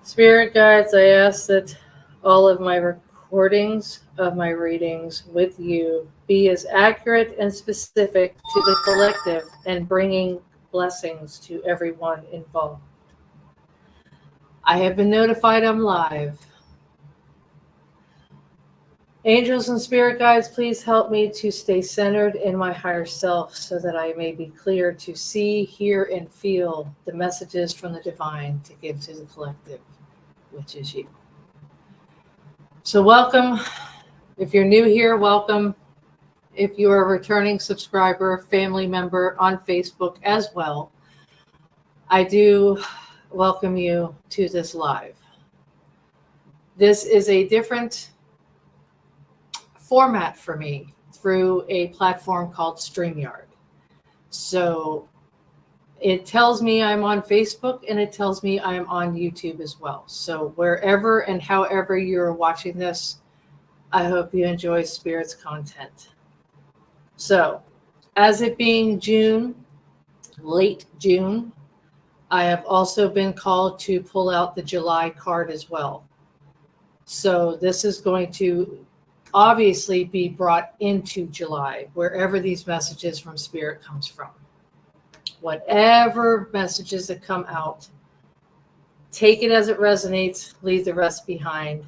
Spirit guides, I ask that all of my recordings of my readings with you be as accurate and specific to the collective and bringing blessings to everyone involved. I have been notified I'm live. Angels and spirit guides, please help me to stay centered in my higher self so that I may be clear to see, hear, and feel the messages from the divine to give to the collective, which is you. So welcome. If you're new here, welcome. If you are a returning subscriber, family member on Facebook as well, I do welcome you to this live. This is a different format for me through a platform called StreamYard. So it tells me I'm on Facebook and it tells me I'm on YouTube as well. So wherever and however you're watching this, I hope you enjoy Spirit's content. So as it being June, late June, I have also been called to pull out the July card as well. So this is going to obviously be brought into July, wherever these messages from Spirit comes from. Whatever messages that come out, take it as it resonates, leave the rest behind.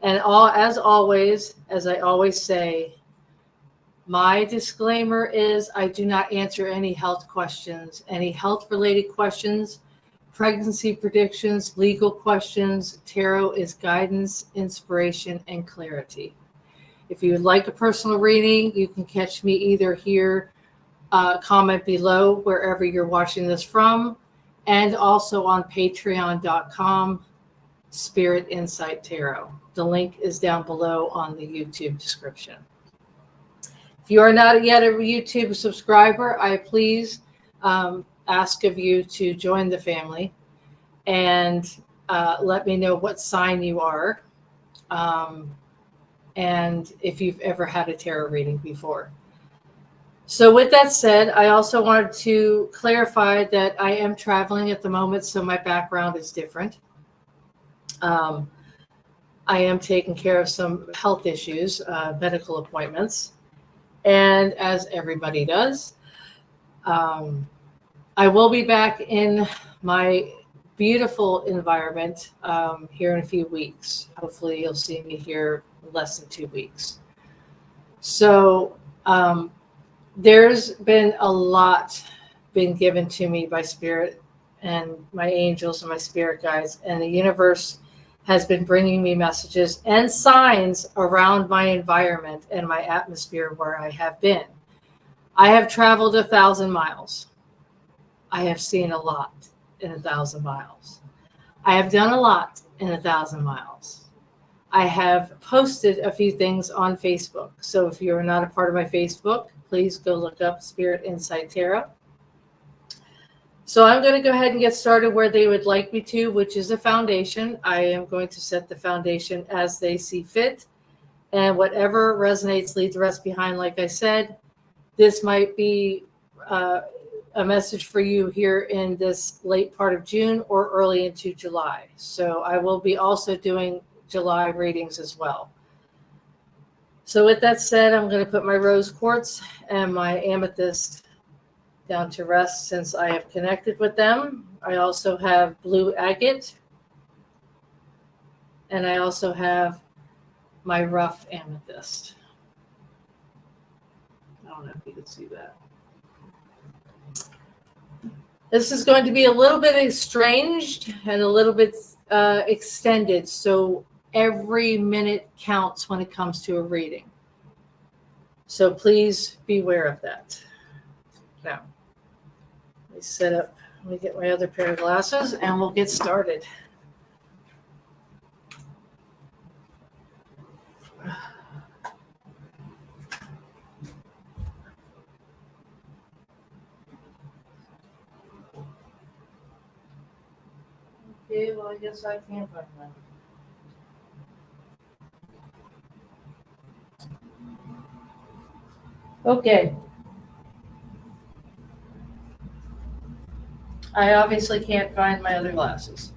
And as always, as I always say, my disclaimer is I do not answer any health questions, any health-related questions, pregnancy predictions, legal questions. Tarot is guidance, inspiration, and clarity. If you would like a personal reading, you can catch me either here, comment below wherever you're watching this from, and also on patreon.com, Spirit Insight Tarot. The link is down below on the YouTube description. If you are not yet a YouTube subscriber, I please ask of you to join the family and let me know what sign you are. And if you've ever had a tarot reading before. So with that said, I also wanted to clarify that I am traveling at the moment, so my background is different. I am taking care of some health issues, medical appointments, and as everybody does, I will be back in my beautiful environment here in a few weeks. Hopefully you'll see me here less than 2 weeks. So there's been a lot been given to me by Spirit and my angels and my spirit guides, and the universe has been bringing me messages and signs around my environment and my atmosphere where I have been. I have traveled 1,000 miles. I have seen a lot in 1,000 miles. I have done a lot in 1,000 miles. I have posted a few things on Facebook. So if you're not a part of my Facebook, please go look up Spirit Insight Tarot. So I'm going to go ahead and get started where they would like me to, which is a foundation. I am going to set the foundation as they see fit. And whatever resonates, leave the rest behind. Like I said, this might be a message for you here in this late part of June or early into July. So I will be also doing July readings as well. So with that said, I'm going to put my rose quartz and my amethyst down to rest since I have connected with them. I also have blue agate, and I also have my rough amethyst. I don't know if you can see that. This is going to be a little bit estranged and a little bit extended, so every minute counts when it comes to a reading. So please beware of that. Now, let me set up, let me get my other pair of glasses and we'll get started. Okay, well, I guess I can't find one. Okay. I obviously can't find my other glasses.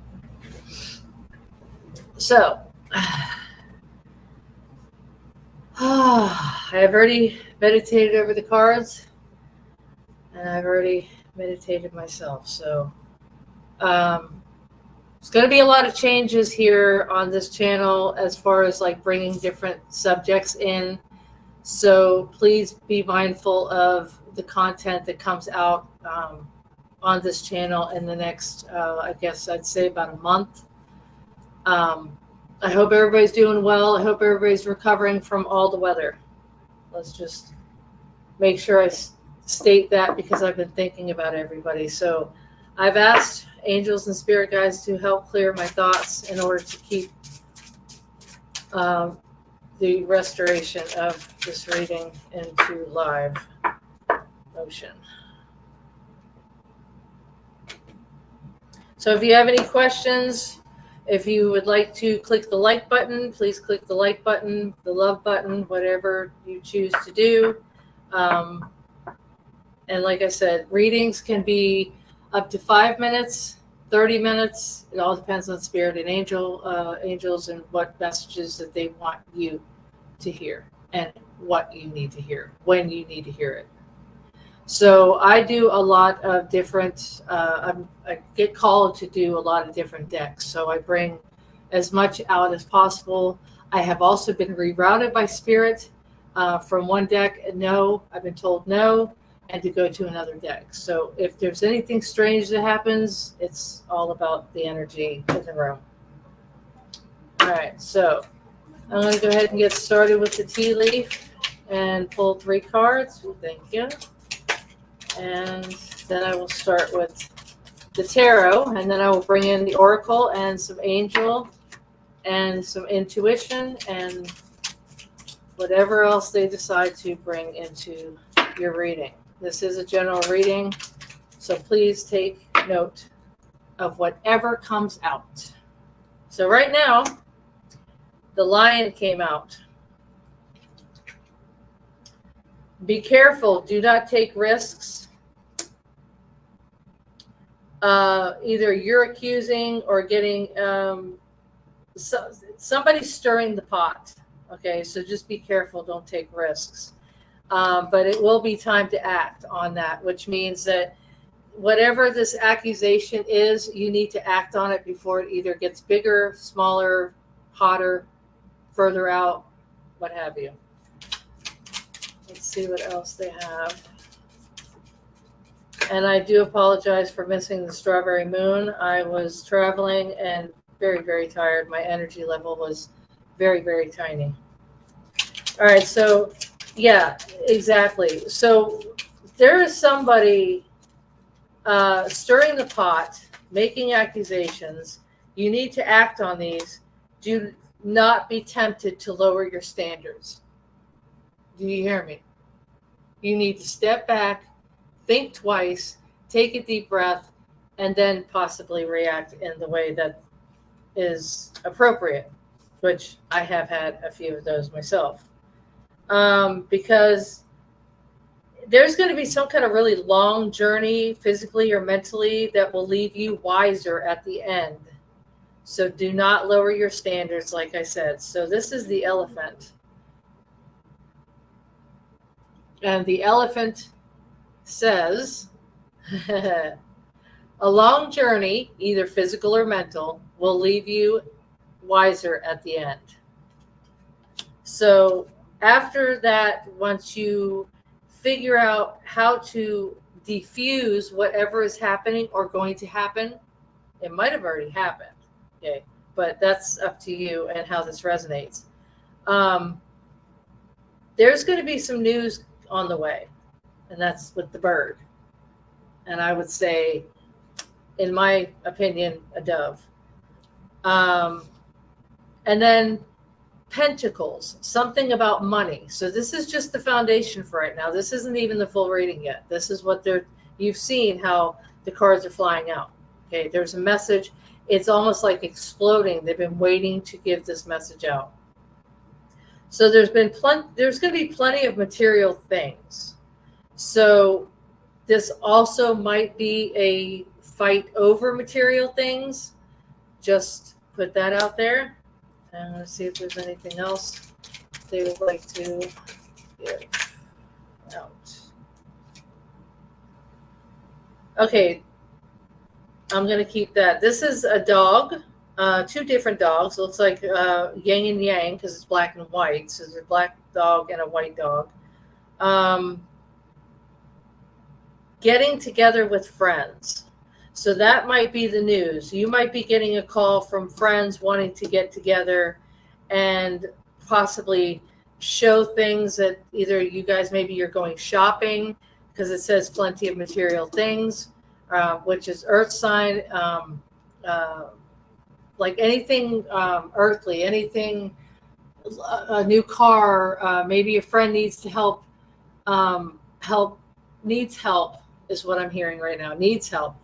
So, I have already meditated over the cards, and I've already meditated myself. So, it's going to be a lot of changes here on this channel as far as like bringing different subjects in. So please be mindful of the content that comes out on this channel in the next, I guess I'd say about a month. I hope everybody's doing well. I hope everybody's recovering from all the weather. Let's just make sure I state that because I've been thinking about everybody. So I've asked angels and spirit guides to help clear my thoughts in order to keep the restoration of this reading into live motion. So if you have any questions, if you would like to click the like button, please click the like button, the love button, whatever you choose to do. And like I said, readings can be up to 5 minutes, 30 minutes. It all depends on spirit and angels and what messages that they want you to hear and what you need to hear, when you need to hear it. So I do a lot of different, I get called to do a lot of different decks. So I bring as much out as possible. I have also been rerouted by spirit from one deck, no, I've been told no, and to go to another deck. So if there's anything strange that happens, it's all about the energy in the room. All right, so I'm going to go ahead and get started with the tea leaf and pull 3 cards. Thank you. And then I will start with the tarot, and then I will bring in the oracle and some angel and some intuition and whatever else they decide to bring into your reading. This is a general reading, so please take note of whatever comes out. So right now, the Lion came out. Be careful. Do not take risks. Either you're accusing or getting somebody stirring the pot. Okay, so just be careful. Don't take risks. But it will be time to act on that, which means that whatever this accusation is, you need to act on it before it either gets bigger, smaller, hotter, further out, what have you. Let's see what else they have. And I do apologize for missing the strawberry moon. I was traveling and very, very tired. My energy level was very, very tiny. All right, so yeah, exactly. So there is somebody stirring the pot, making accusations. You need to act on these. Do not be tempted to lower your standards. Do you hear me? You need to step back, think twice, take a deep breath, and then possibly react in the way that is appropriate, which I have had a few of those myself. Because there's going to be some kind of really long journey, physically or mentally, that will leave you wiser at the end. So do not lower your standards, like I said. So this is the elephant. And the elephant says, a long journey, either physical or mental, will leave you wiser at the end. So after that, once you figure out how to diffuse whatever is happening or going to happen, it might have already happened, okay? But that's up to you and how this resonates. There's going to be some news on the way, and that's with the bird. And I would say, in my opinion, a dove. And then pentacles, something about money. So this is just the foundation for right now. This isn't even the full reading yet. This is what you've seen how the cards are flying out. Okay, there's a message. It's almost like exploding. They've been waiting to give this message out. So there's going to be plenty of material things. So this also might be a fight over material things. Just put that out there. And let's see if there's anything else they would like to give out. Okay, I'm going to keep that. This is a dog, two different dogs. Looks like yin and yang because it's black and white. So there's a black dog and a white dog. Getting together with friends. So that might be the news. You might be getting a call from friends wanting to get together and possibly show things that either you guys, maybe you're going shopping because it says plenty of material things, which is earth sign, like anything earthly, anything, a new car, maybe a friend needs to help, needs help is what I'm hearing right now, needs help.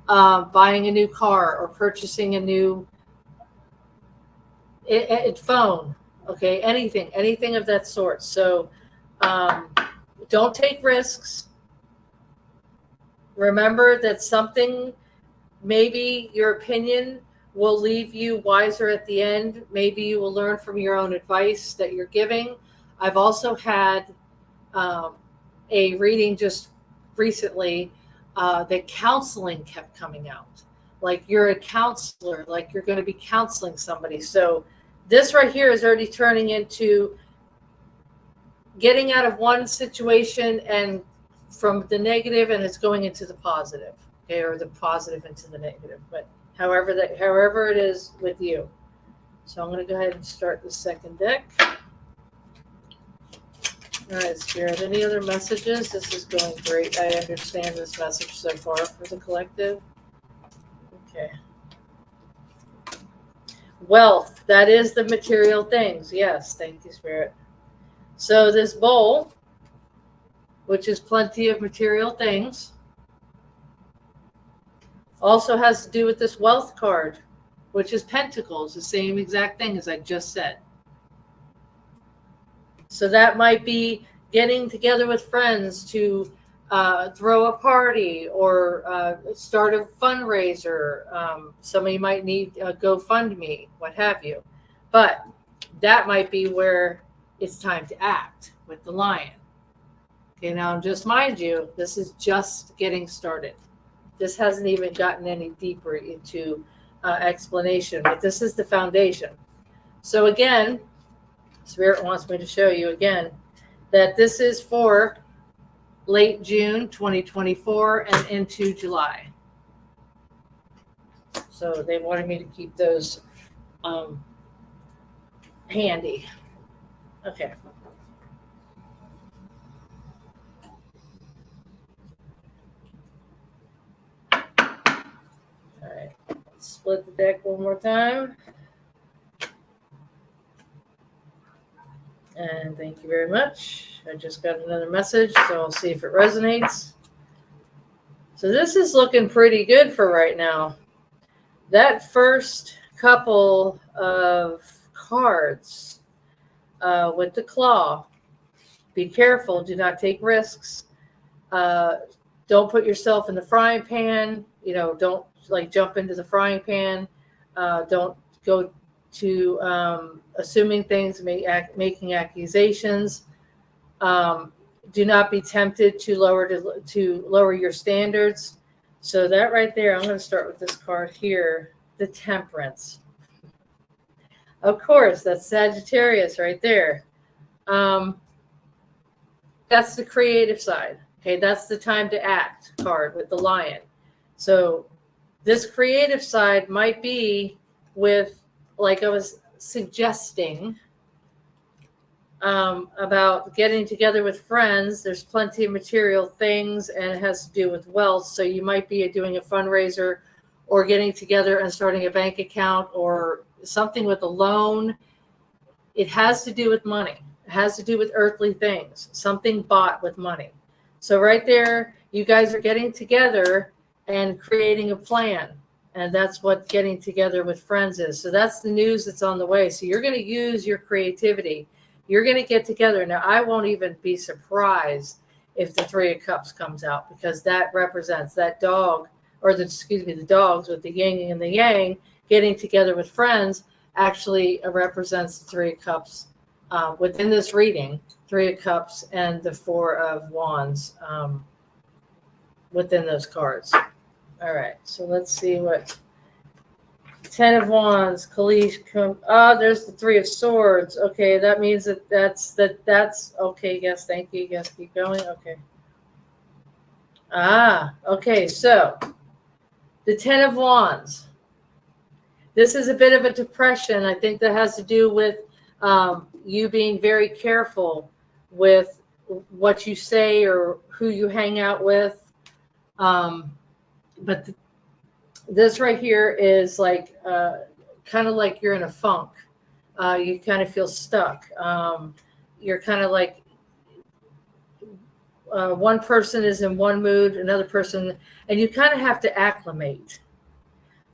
Buying a new car or purchasing a new phone, okay, anything of that sort. So don't take risks. Remember that something, maybe your opinion will leave you wiser at the end. Maybe you will learn from your own advice that you're giving. I've also had a reading just recently that counseling kept coming out. Like you're a counselor, like you're going to be counseling somebody. So this right here is already turning into getting out of one situation and from the negative, and it's going into the positive, okay, or the positive into the negative. But however it is with you. So I'm going to go ahead and start the second deck. All right, Spirit, any other messages? This is going great. I understand this message so far for the collective. Okay. Wealth, that is the material things. Yes, thank you, Spirit. So this bowl, which is plenty of material things, also has to do with this wealth card, which is pentacles, the same exact thing as I just said. So that might be getting together with friends to throw a party or start a fundraiser. Somebody might need a GoFundMe, what have you. But that might be where it's time to act with the lion. Okay, now just mind you, this is just getting started. This hasn't even gotten any deeper into explanation, but this is the foundation. So again, Spirit wants me to show you again that this is for late June 2024 and into July. So they wanted me to keep those handy. Okay. All right. Let's split the deck one more time. And thank you very much. I just got another message, so I'll see if it resonates. So this is looking pretty good for right now. That first couple of cards with the claw, be careful. Do not take risks. Don't put yourself in the frying pan. You know, don't like jump into the frying pan. Don't go to assuming things, making accusations. Do not be tempted to lower your standards. So that right there, I'm going to start with this card here, the Temperance. Of course, that's Sagittarius right there. That's the creative side. Okay, that's the time to act card with the lion. So this creative side might be with, like I was suggesting, about getting together with friends. There's plenty of material things and it has to do with wealth. So you might be doing a fundraiser or getting together and starting a bank account or something with a loan. It has to do with money. It has to do with earthly things, something bought with money. So right there, you guys are getting together and creating a plan. And that's what getting together with friends is. So that's the news that's on the way. So you're going to use your creativity. You're going to get together. Now, I won't even be surprised if the Three of Cups comes out, because that represents that dog, or the dogs with the yin and the yang getting together with friends. actually represents the Three of Cups within this reading, Three of Cups and the Four of Wands within those cards. All right, so let's see what 10 of Wands, Kalish. There's the Three of Swords. Okay, that means that's okay. Yes, thank you. Yes, keep going. Okay. Okay. So the 10 of Wands. This is a bit of a depression. I think that has to do with you being very careful with what you say or who you hang out with. But this right here is like kind of like you're in a funk. You kind of feel stuck. You're kind of like one person is in one mood, another person, and you kind of have to acclimate.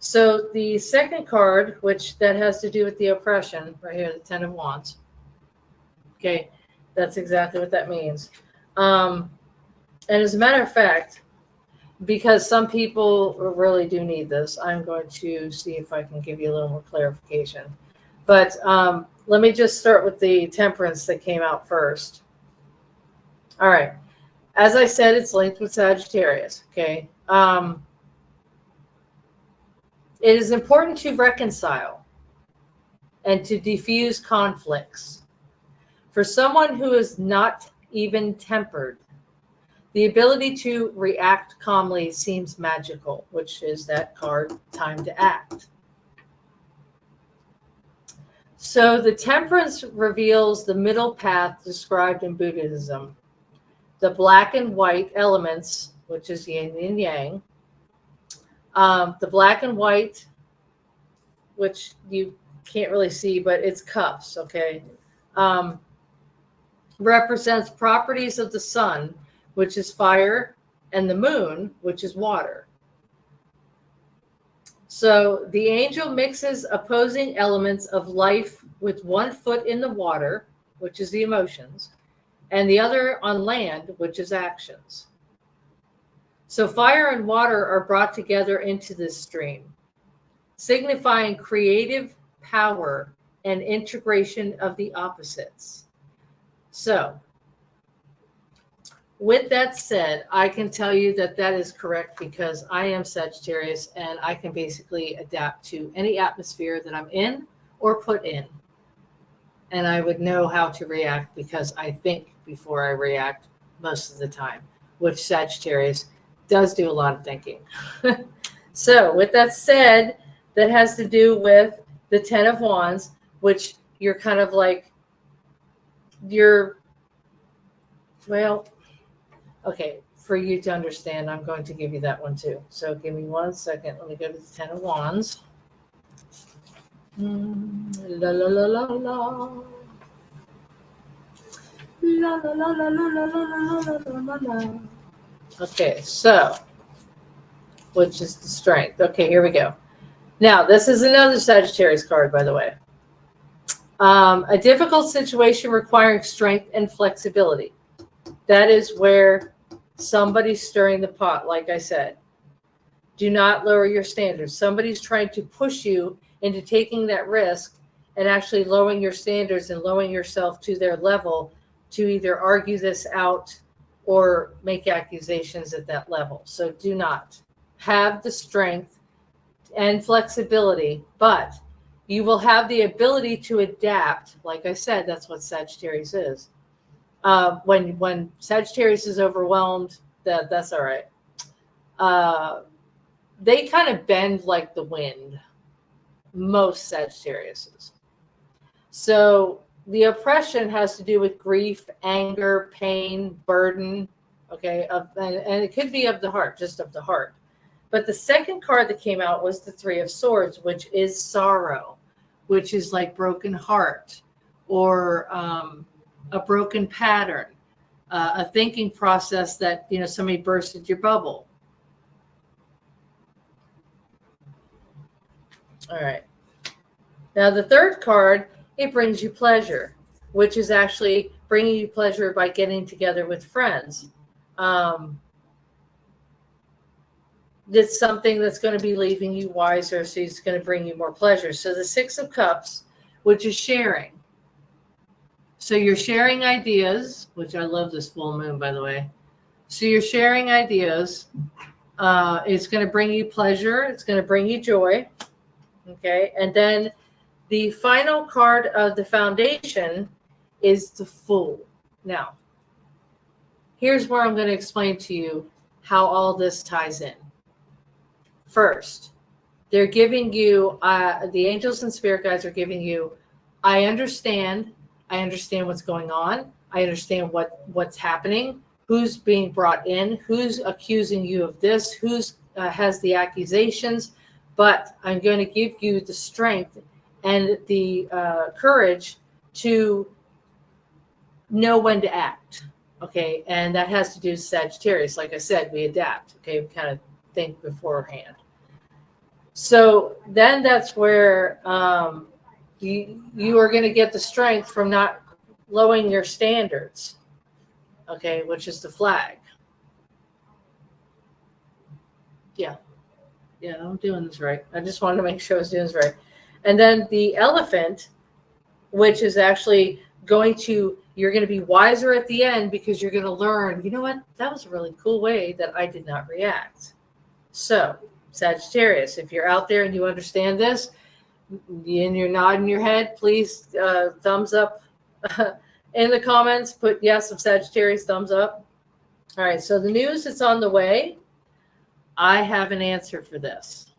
So the second card, which that has to do with the oppression, right here, the 10 of Wands. Okay, that's exactly what that means. And as a matter of fact, because some people really do need this, I'm going to see if I can give you a little more clarification. But let me just start with the Temperance that came out first. All right. As I said, it's linked with Sagittarius. Okay. It is important to reconcile and to diffuse conflicts. For someone who is not even tempered, the ability to react calmly seems magical, which is that card, Time to Act. So the Temperance reveals the middle path described in Buddhism. The black and white elements, which is yin and yang. The black and white, which you can't really see, but it's cups, okay, represents properties of the sun, which is fire, and the moon, which is water. So the angel mixes opposing elements of life with one foot in the water, which is the emotions, and the other on land, which is actions. So fire and water are brought together into this stream, signifying creative power and integration of the opposites. So, with that said, I can tell you that that is correct because I am Sagittarius and I can basically adapt to any atmosphere that I'm in or put in. And I would know how to react because I think before I react most of the time, which Sagittarius does do a lot of thinking. So with that said, that has to do with the 10 of Wands, which you're kind of like, okay, for you to understand, I'm going to give you that one too. So give me 1 second. Let me go to the 10 of Wands. La la la la la. La la la la la la la la la la. Okay, so, which is the Strength. Okay, here we go. Now, this is another Sagittarius card, by the way. A difficult situation requiring strength and flexibility. That is where somebody's stirring the pot, like I said. Do not lower your standards. Somebody's trying to push you into taking that risk and actually lowering your standards and lowering yourself to their level to either argue this out or make accusations at that level. So do not have the strength and flexibility, but you will have the ability to adapt. Like I said, that's what Sagittarius is. When Sagittarius is overwhelmed, that's all right. They kind of bend like the wind, most Sagittariuses. So the oppression has to do with grief, anger, pain, burden, okay, and it could be of the heart, just of the heart. But the second card that came out was the Three of Swords, which is sorrow, which is like broken heart or a broken pattern, a thinking process that, somebody bursted your bubble. All right. Now the third card, it brings you pleasure, which is actually bringing you pleasure by getting together with friends. it's something that's going to be leaving you wiser, so it's going to bring you more pleasure. So the Six of Cups, which is sharing. So you're sharing ideas, which I love this full moon, by the way. So you're sharing ideas. It's going to bring you pleasure. It's going to bring you joy. Okay. And then the final card of the foundation is the Fool. Now, here's where I'm going to explain to you how all this ties in. First, they're giving you, the angels and spirit guides are giving you, I understand what's going on. I understand what's happening, who's being brought in, who's accusing you of this, who's has the accusations, but I'm going to give you the strength and the courage to know when to act. Okay, and that has to do with Sagittarius. Like I said, we adapt. Okay, we kind of think beforehand. So then that's where you are going to get the strength from not lowering your standards. Okay, which is the flag. Yeah, I'm doing this right. I just wanted to make sure I was doing this right. And then the elephant, which is actually you're going to be wiser at the end because you're going to learn, you know what, that was a really cool way that I did not react. So, Sagittarius, if you're out there and you understand this, and you're nodding your head, please thumbs up in the comments. Put yes of Sagittarius, thumbs up. All right, so the news that's on the way, I have an answer for this.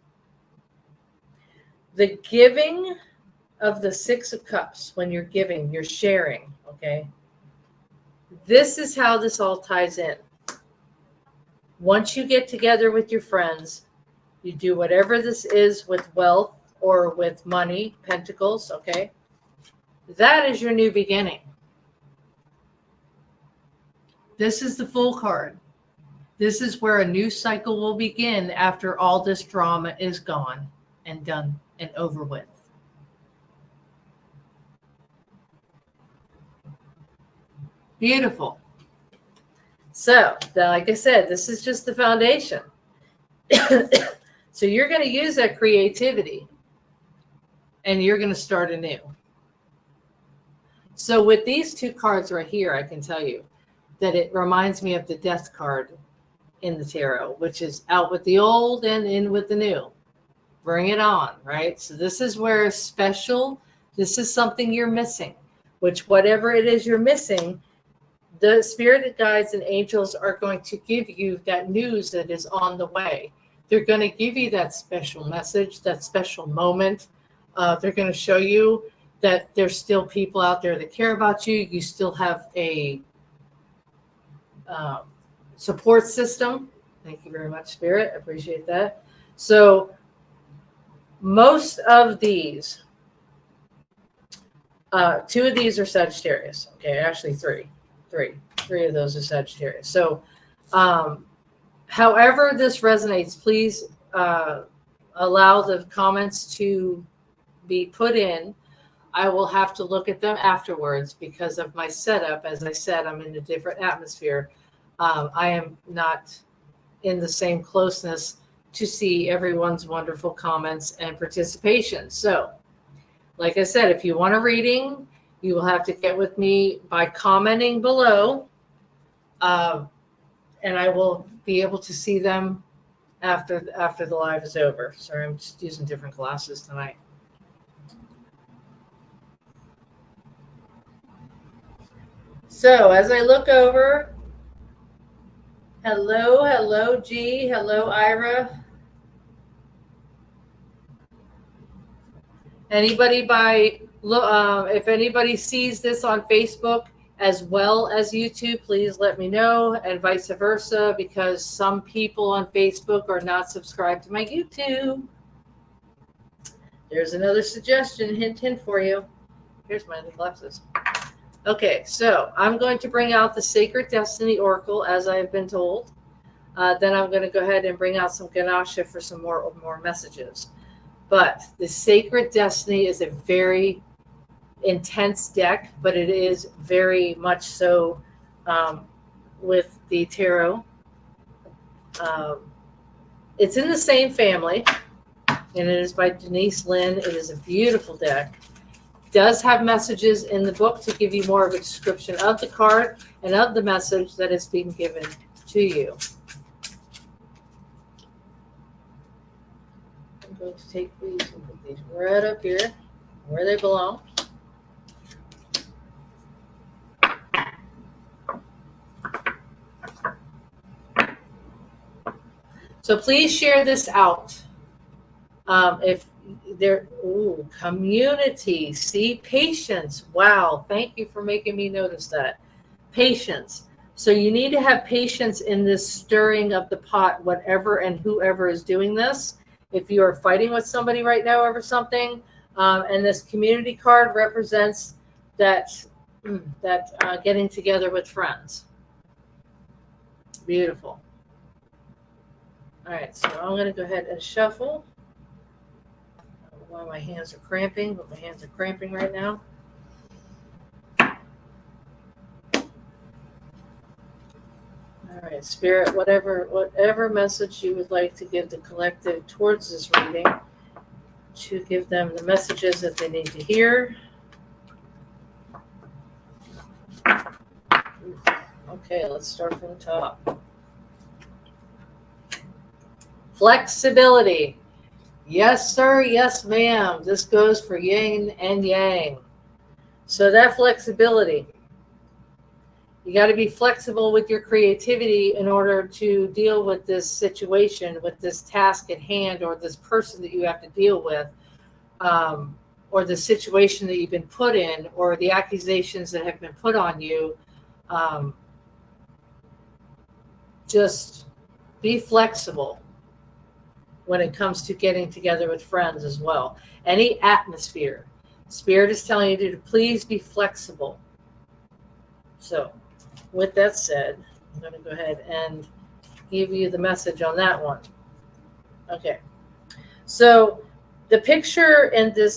The giving of the Six of Cups, when you're giving, you're sharing, okay? This is how this all ties in. Once you get together with your friends, you do whatever this is with wealth or with money, pentacles, okay? That is your new beginning. This is the Fool card. This is where a new cycle will begin after all this drama is gone and done and over with. Beautiful. So, like I said, this is just the foundation. So you're going to use that creativity and you're going to start anew. So with these two cards right here, I can tell you that it reminds me of the Death card in the tarot, which is out with the old and in with the new. Bring it on, right? So this is where this is something you're missing, which whatever it is you're missing, the spirit guides and angels are going to give you that news that is on the way. They're going to give you that special message, that special moment. They're going to show you that there's still people out there that care about you. You still have a support system. Thank you very much, Spirit. I appreciate that. So most of these, two of these are Sagittarius. Okay, actually three of those are Sagittarius. So however this resonates, please allow the comments to be put in. I will have to look at them afterwards because of my setup. As I said, I'm in a different atmosphere. I am not in the same closeness to see everyone's wonderful comments and participation. So, like I said, if you want a reading, you will have to get with me by commenting below. And I will be able to see them after the live is over. Sorry, I'm just using different glasses tonight. So as I look over, hello, G, hello, Ira. Anybody if anybody sees this on Facebook as well as YouTube, please let me know, and vice versa, because some people on Facebook are not subscribed to my YouTube. There's another suggestion, hint for you. Here's my glasses. Okay, so I'm going to bring out the Sacred Destiny Oracle, as I have been told. Then I'm going to go ahead and bring out some Ganesha for some more messages. But the Sacred Destiny is a very intense deck, but it is very much so with the tarot. It's in the same family, and it is by Denise Lynn. It is a beautiful deck. It does have messages in the book to give you more of a description of the card and of the message that is being given to you. I'm going to take these and put these right up here where they belong. So please share this out. If there, community, see, patience. Wow, thank you for making me notice that. Patience. So you need to have patience in this stirring of the pot, whatever and whoever is doing this. If you are fighting with somebody right now over something, and this community card represents that getting together with friends. Beautiful. All right, so I'm going to go ahead and shuffle. I don't know why my hands are cramping, but my hands are cramping right now. All right, Spirit, whatever message you would like to give the collective towards this reading, to give them the messages that they need to hear. Okay, let's start from the top. Flexibility. Yes, sir. Yes, ma'am. This goes for yin and yang. So that flexibility, you got to be flexible with your creativity in order to deal with this situation, with this task at hand, or this person that you have to deal with, or the situation that you've been put in, or the accusations that have been put on you. Just be flexible when it comes to getting together with friends as well. Any atmosphere. Spirit is telling you to please be flexible. So with that said, I'm going to go ahead and give you the message on that one. Okay. So the picture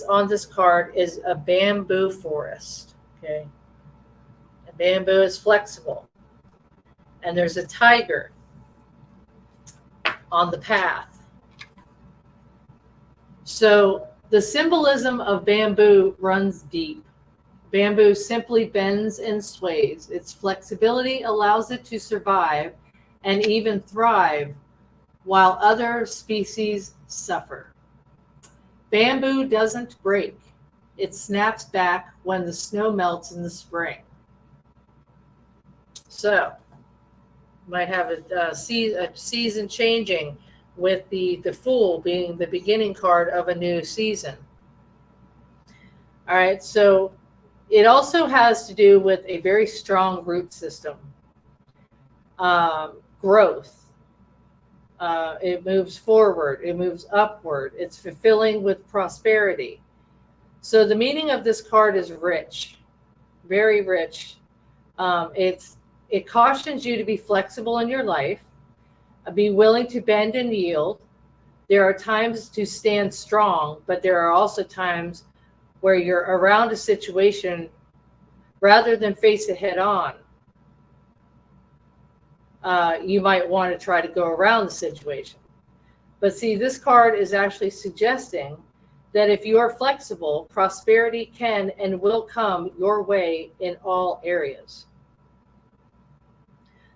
on this card is a bamboo forest. Okay. And bamboo is flexible. And there's a tiger on the path. So the symbolism of bamboo runs deep. Bamboo simply bends and sways. Its flexibility allows it to survive and even thrive while other species suffer. Bamboo doesn't break. It snaps back when the snow melts in the spring. So, might have a season changing, with the Fool being the beginning card of a new season. All right, so it also has to do with a very strong root system. Growth. It moves forward. It moves upward. It's fulfilling with prosperity. So the meaning of this card is rich, very rich. It cautions you to be flexible in your life. Be willing to bend and yield. There are times to stand strong, but there are also times where you're around a situation rather than face it head on. You might want to try to go around the situation. But see, this card is actually suggesting that if you are flexible, prosperity can and will come your way in all areas.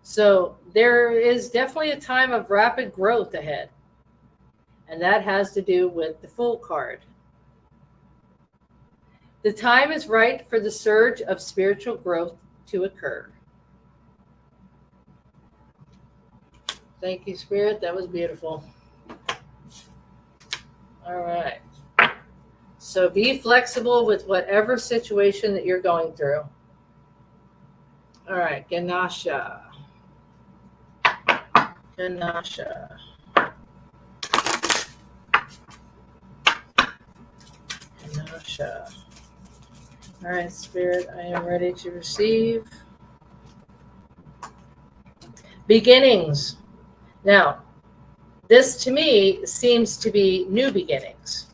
So there is definitely a time of rapid growth ahead. And that has to do with the Fool card. The time is right for the surge of spiritual growth to occur. Thank you, Spirit. That was beautiful. All right. So be flexible with whatever situation that you're going through. All right, Ganesha. Ganesha. Ganesha. All right, Spirit, I am ready to receive. Beginnings. Now, this to me seems to be new beginnings.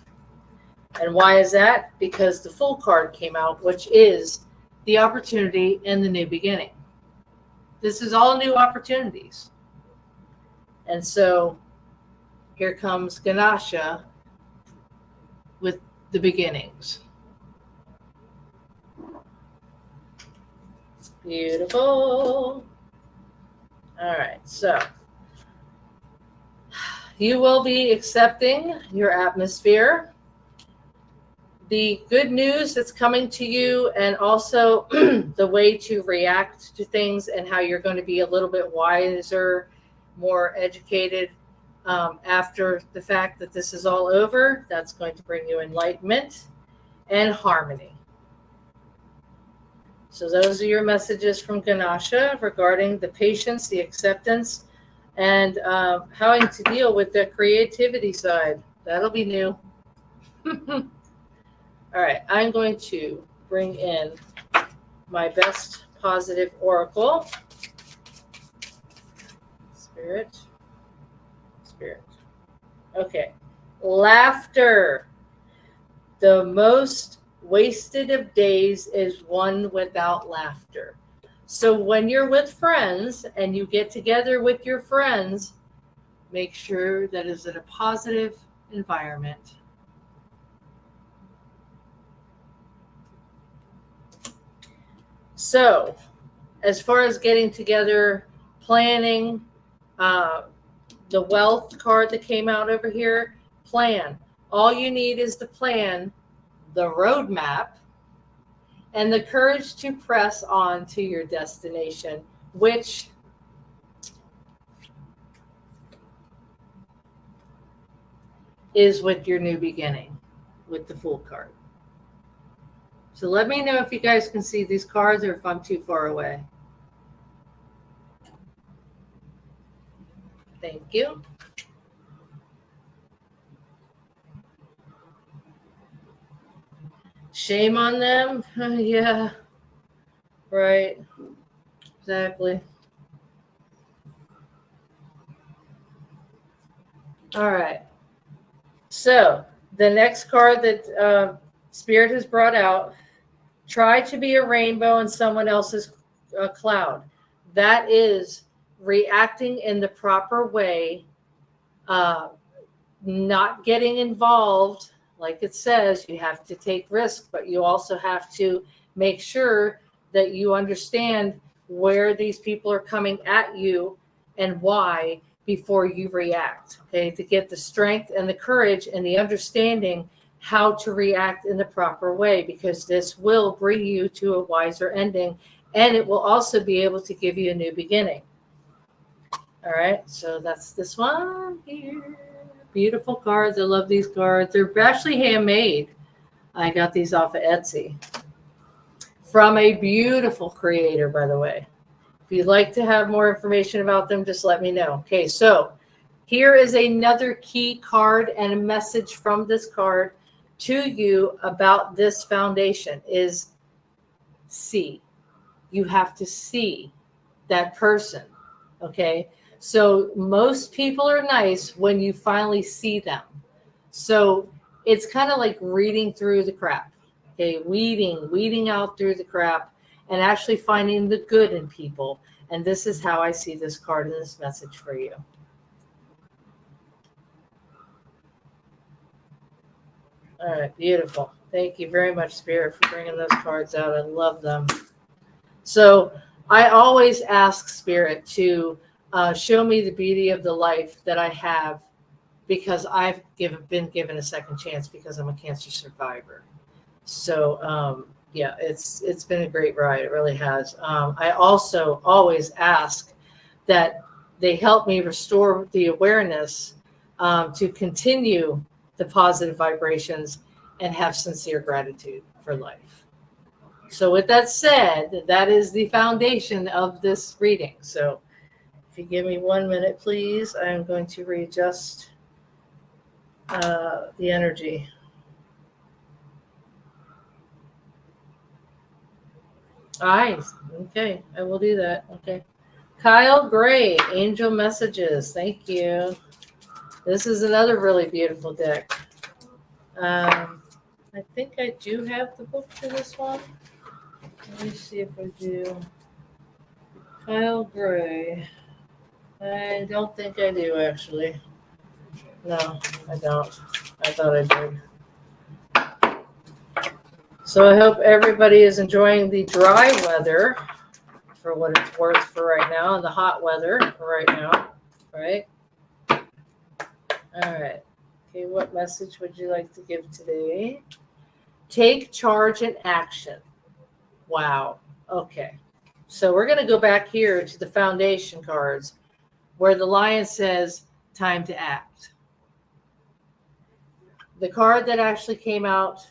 And why is that? Because the Fool card came out, which is the opportunity and the new beginning. This is all new opportunities. And so here comes Ganesha with the beginnings. Beautiful. All right, so you will be accepting your atmosphere, the good news that's coming to you, and also the way to react to things and how you're going to be a little bit wiser, more educated after the fact that this is all over. That's going to bring you enlightenment and harmony. So those are your messages from Ganesha regarding the patience, the acceptance, and having to deal with the creativity side. That'll be new. All right, I'm going to bring in my best positive oracle. Spirit. Okay. Laughter. The most wasted of days is one without laughter. So when you're with friends and you get together with your friends, make sure that is in a positive environment. So as far as getting together, planning, the wealth card that came out over here, plan. All you need is the plan, the roadmap, and the courage to press on to your destination, which is with your new beginning, with the Fool card. So let me know if you guys can see these cards or if I'm too far away. Thank you. Shame on them? Yeah, right. Exactly. All right. So the next card that Spirit has brought out, try to be a rainbow in someone else's cloud. That is reacting in the proper way, not getting involved. Like it says, you have to take risks, but you also have to make sure that you understand where these people are coming at you and why before you react, okay? To get the strength and the courage and the understanding how to react in the proper way, because this will bring you to a wiser ending, and it will also be able to give you a new beginning. All right, so that's this one here. Beautiful cards. I love these cards. They're actually handmade. I got these off of Etsy from a beautiful creator, by the way. If you'd like to have more information about them, just let me know. Okay, so here is another key card and a message from this card to you about this foundation is see. You have to see that person, okay? So most people are nice when you finally see them. So it's kind of like reading through the crap, okay? Weeding out through the crap and actually finding the good in people. And this is how I see this card and this message for you. All right, beautiful. Thank you very much, Spirit, for bringing those cards out. I love them. So I always ask Spirit to show me the beauty of the life that I have, because I've been given a second chance because I'm a cancer survivor. So yeah, it's been a great ride. It really has. I also always ask that they help me restore the awareness to continue the positive vibrations and have sincere gratitude for life. So with that said, that is the foundation of this reading. So if you give me 1 minute, please, I'm going to readjust the energy. All right. Okay, I will do that. Okay. Kyle Gray, Angel Messages. Thank you. This is another really beautiful deck. I think I do have the book for this one. Let me see if I do. Kyle Gray. I don't think I do, actually. No, I don't. I thought I did. So I hope everybody is enjoying the dry weather for what it's worth for right now, and the hot weather for right now, right? All right. Okay, what message would you like to give today? Take charge and action. Wow. Okay. So we're going to go back here to the foundation cards where the lion says, time to act. The card that actually came out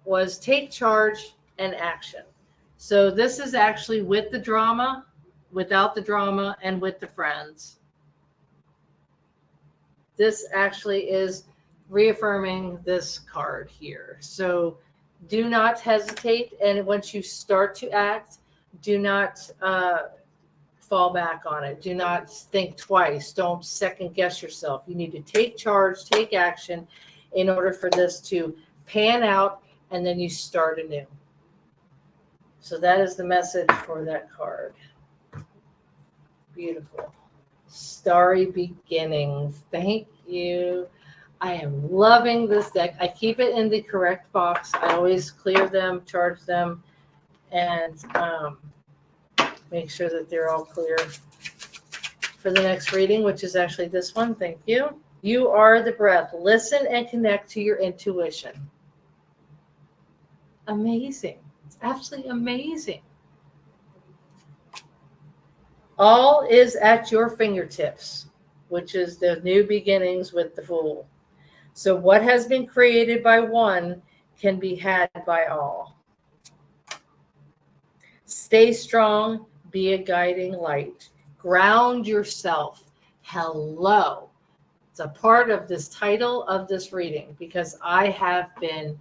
was take charge and action. So this is actually with the drama, without the drama, and with the friends. This actually is reaffirming this card here. So do not hesitate. And once you start to act, do not fall back on it. Do not think twice. Don't second guess yourself. You need to take charge, take action in order for this to pan out, and then you start anew. So that is the message for that card. Beautiful. Starry beginnings. Thank you. I am loving this deck. I keep it in the correct box. I always clear them, charge them, and make sure that they're all clear for the next reading, which is actually this one. Thank you. You are the breath. Listen and connect to your intuition. Amazing. It's absolutely amazing. All is at your fingertips, which is the new beginnings with the Fool. So what has been created by one can be had by all. Stay strong, be a guiding light. Ground yourself. Hello. It's a part of this title of this reading because I have been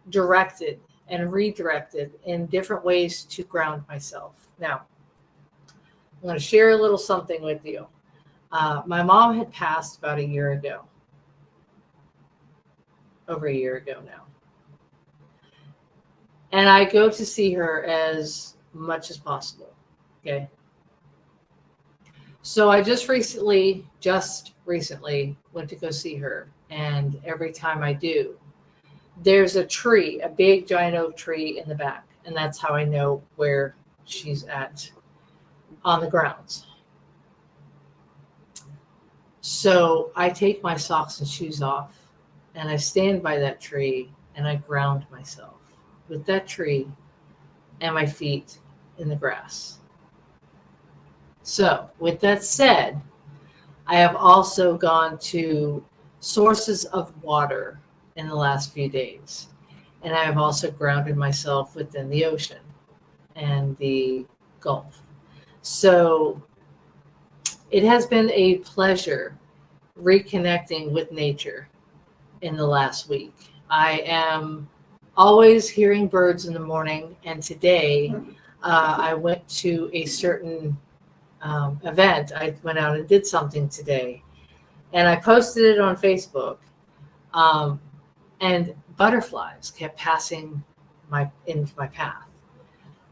directed and redirected in different ways to ground myself. Now, I'm going to share a little something with you. My mom had passed about a year ago. Over a year ago now. And I go to see her as much as possible. Okay. So I just recently went to go see her. And every time I do, there's a tree, a big giant oak tree in the back. And that's how I know where she's at on the grounds. So I take my socks and shoes off and I stand by that tree and I ground myself with that tree and my feet in the grass. So with that said, I have also gone to sources of water in the last few days. And I have also grounded myself within the ocean and the Gulf. So it has been a pleasure reconnecting with nature in the last week. I am always hearing birds in the morning, and today I went to a certain event. I went out and did something today, and I posted it on Facebook, and butterflies kept passing into my path.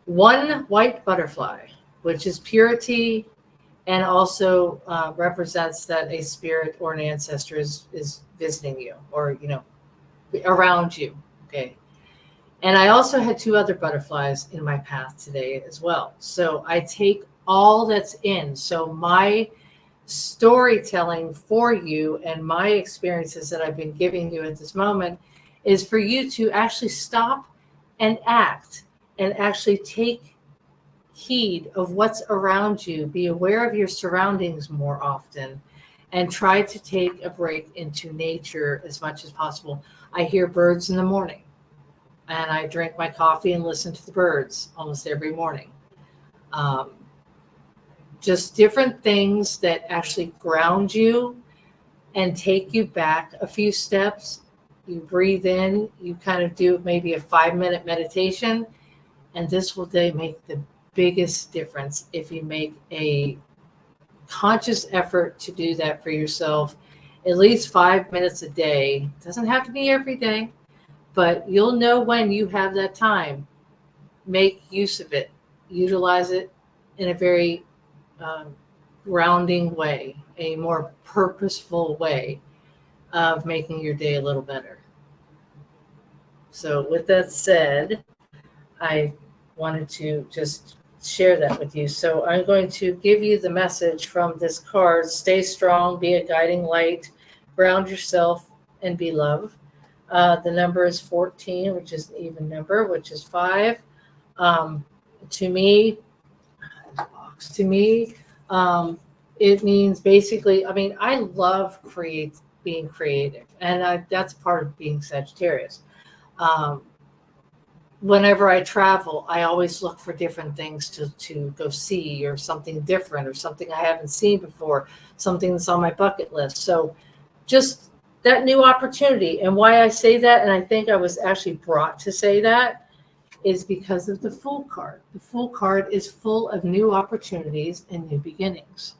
One white butterfly, which is purity and also represents that a spirit or an ancestor is visiting you or, around you. Okay. And I also had two other butterflies in my path today as well. So I take all that's in. So my storytelling for you and my experiences that I've been giving you at this moment is for you to actually stop and act and actually take heed of what's around you. Be aware of your surroundings more often and try to take a break into nature as much as possible. I hear birds in the morning and I drink my coffee and listen to the birds almost every morning. Just different things that actually ground you and take you back a few steps. You breathe in, you kind of do maybe a 5-minute meditation, and this will make the biggest difference if you make a conscious effort to do that for yourself at least 5 minutes a day. It doesn't have to be every day, but you'll know when you have that time. Make use of it. Utilize it in a very grounding way, a more purposeful way of making your day a little better. So with that said, I wanted to just share that with you. So I'm going to give you the message from this card. Stay strong, be a guiding light, ground yourself, and be love. The number is 14, which is an even number, which is 5. To me, it means basically, I mean, I love being creative, and that's part of being Sagittarius. Whenever I travel, I always look for different things to go see, or something different, or something I haven't seen before, something that's on my bucket list. So just that new opportunity. And why I say that, and I think I was actually brought to say that, is because of the Fool card. The Fool card is full of new opportunities and new beginnings.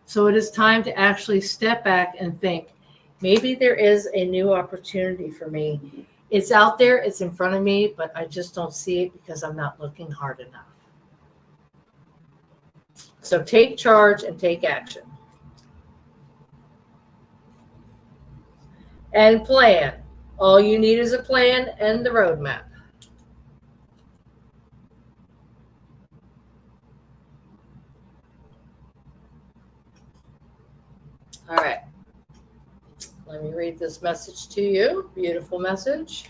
So it is time to actually step back and think, maybe there is a new opportunity for me. It's out there, it's in front of me, but I just don't see it because I'm not looking hard enough. So take charge and take action. And plan. All you need is a plan and the roadmap. All right. Let me read this message to you. Beautiful message.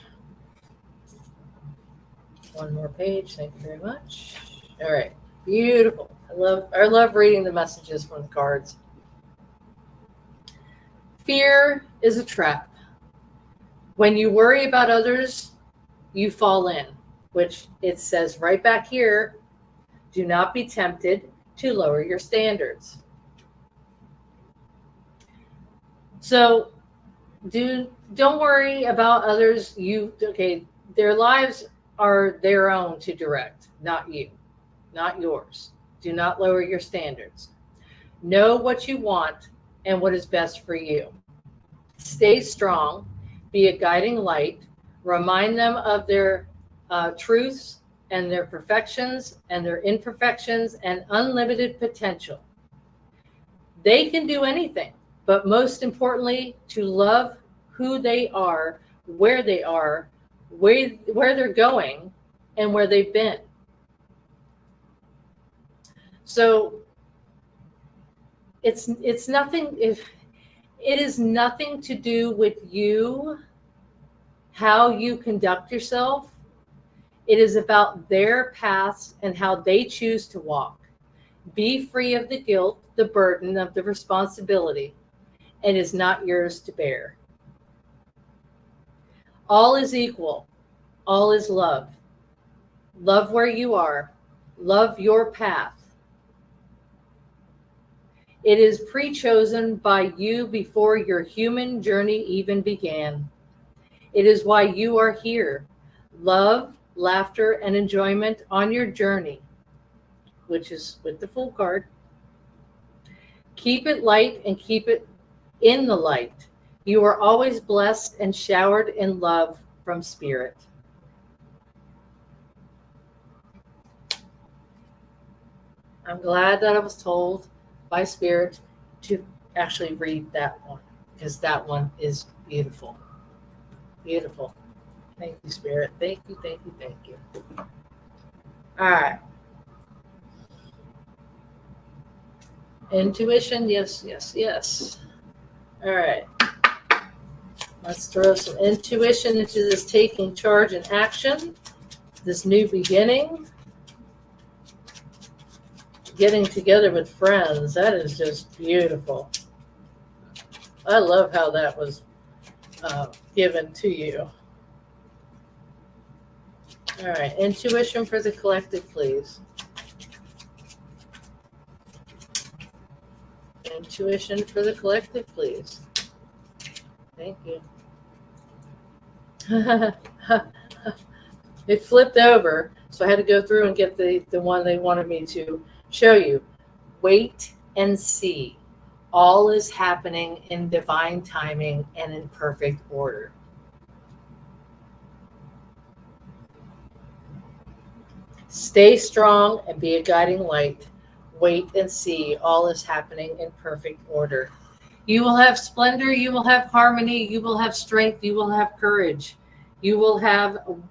One more page. Thank you very much. All right. Beautiful. I love reading the messages from the cards. Fear is a trap. When you worry about others, you fall in, which it says right back here, do not be tempted to lower your standards. So don't worry about others. Their lives are their own to direct, not you, not yours. Do not lower your standards. Know what you want and what is best for you. Stay strong, be a guiding light, remind them of their truths and their perfections and their imperfections and unlimited potential. They can do anything, but most importantly, to love who they are, where they're going, and where they've been. So it is nothing to do with you, how you conduct yourself. It is about their paths and how they choose to walk. Be free of the guilt, the burden of the responsibility. It is not yours to bear. All is equal. All is love. Love where you are. Love your path. It is pre-chosen by you before your human journey even began. It is why you are here. Love, laughter, and enjoyment on your journey, which is with the Fool card. Keep it light and keep it in the light. You are always blessed and showered in love from Spirit. I'm glad that I was told by Spirit to actually read that one, because that one is beautiful. Beautiful. Thank you, Spirit. Thank you, thank you, thank you. All right. Intuition, yes, yes, yes. All right. Let's throw some intuition into this taking charge and action, this new beginning. Getting together with friends, that is just beautiful. I love how that was given to you. All right, intuition for the collective, please. Intuition for the collective, please. Thank you. It flipped over, so I had to go through and get the one they wanted me to show you. Wait and see. All is happening in divine timing and in perfect order. Stay strong and be a guiding light. Wait and see. All is happening in perfect order. You will have splendor. You will have harmony. You will have strength. You will have courage. You will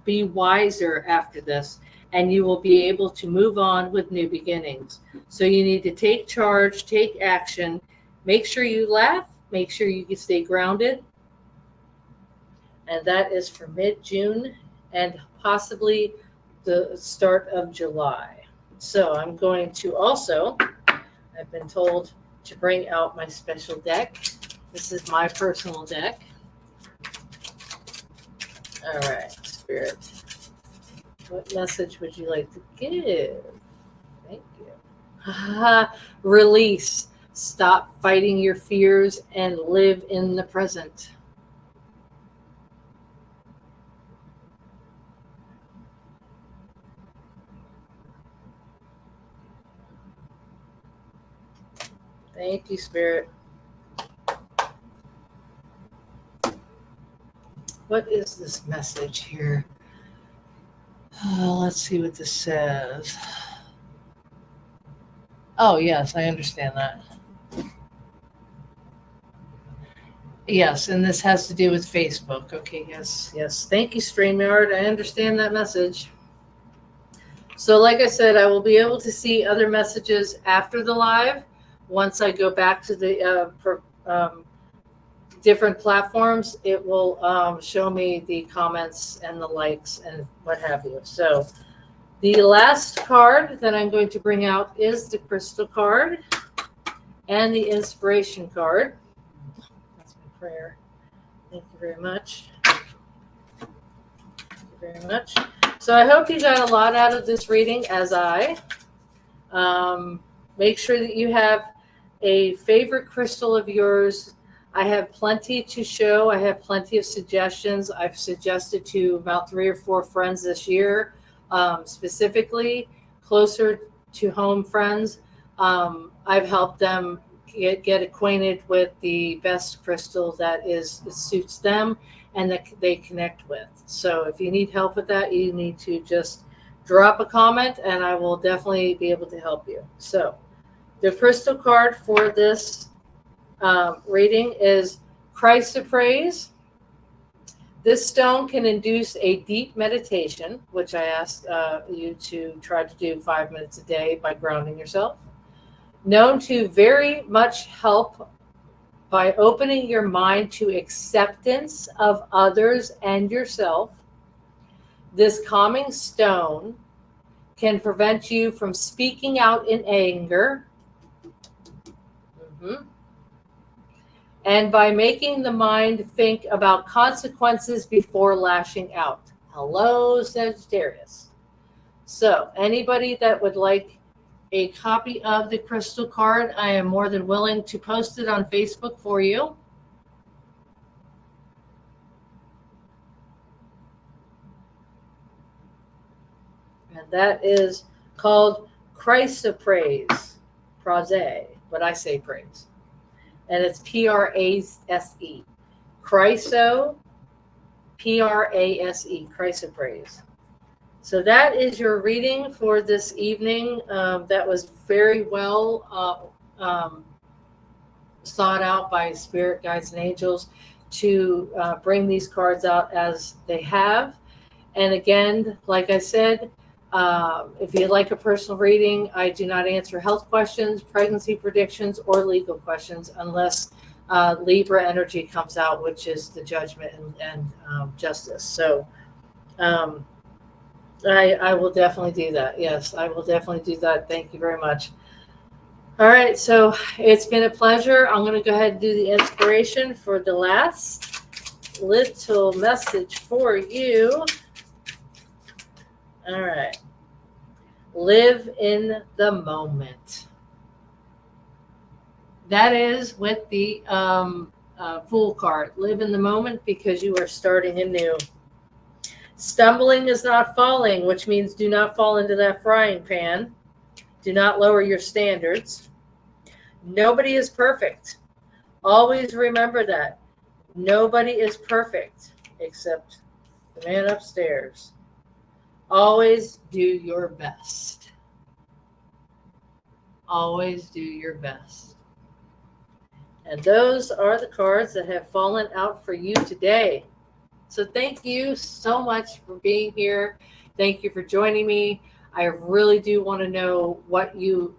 be wiser after this, and you will be able to move on with new beginnings. So you need to take charge, take action, make sure you laugh, make sure you can stay grounded. And that is for mid-June and possibly the start of July. So I'm going to also, I've been told to bring out my special deck. This is my personal deck. All right, Spirit. What message would you like to give? Thank you. Release. Stop fighting your fears and live in the present. Thank you, Spirit. What is this message here? Let's see what this says. Oh, yes, I understand that. Yes, and this has to do with Facebook. Okay, yes. Thank you, StreamYard. I understand that message. So like I said, I will be able to see other messages after the live. Once I go back to the different platforms, it will show me the comments and the likes and what have you. So the last card that I'm going to bring out is the crystal card and the inspiration card. That's my prayer. Thank you very much. Thank you very much. So I hope you got a lot out of this reading, as I. Make sure that you have a favorite crystal of yours. I have plenty to show. I have plenty of suggestions. I've suggested to about 3 or 4 friends this year, specifically closer to home friends. I've helped them get acquainted with the best crystal that suits them and that they connect with. So if you need help with that, you need to just drop a comment and I will definitely be able to help you. So the crystal card for this reading is Chrysoprase. This stone can induce a deep meditation, which I asked you to try to do 5 minutes a day by grounding yourself. Known to very much help by opening your mind to acceptance of others and yourself. This calming stone can prevent you from speaking out in anger. And by making the mind think about consequences before lashing out. Hello, Sagittarius. So anybody that would like a copy of the crystal card, I am more than willing to post it on Facebook for you. And that is called Chrysoprase. Prase, but I say praise. And it's Prase. Chryso, Prase, Chrysoprase. So that is your reading for this evening. That was very well sought out by spirit guides and angels to bring these cards out as they have. And again, like I said, if you'd like a personal reading, I do not answer health questions, pregnancy predictions, or legal questions unless Libra energy comes out, which is the judgment and justice. So I will definitely do that. Yes, I will definitely do that. Thank you very much. All right, so it's been a pleasure. I'm going to go ahead and do the inspiration for the last little message for you. All right. Live in the moment. That is with the Fool card. Live in the moment because you are starting anew. Stumbling is not falling, which means do not fall into that frying pan. Do not lower your standards. Nobody is perfect. Always remember that. Nobody is perfect except the man upstairs. Always do your best. always do your best. And those are the cards that have fallen out for you today. So thank you so much for being here. Thank you for joining me. I really do want to know what you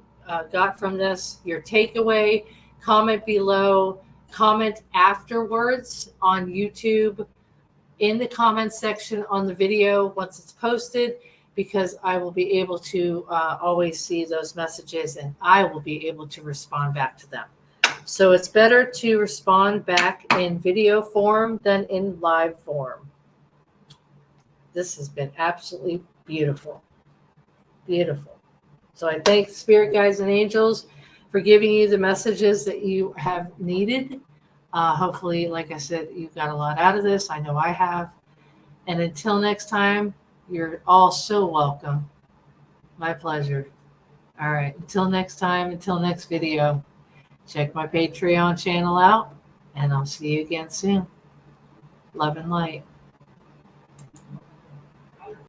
got from this, your takeaway. Comment below, comment afterwards on YouTube in the comments section on the video once it's posted, because I will be able to always see those messages and I will be able to respond back to them. So it's better to respond back in video form than in live form. This has been absolutely beautiful. Beautiful. So I thank spirit guides and angels for giving you the messages that you have needed. Hopefully, like I said, you've got a lot out of this. I know I have. And until next time, you're all so welcome. My pleasure. All right. Until next time, until next video, check my Patreon channel out, and I'll see you again soon. Love and light.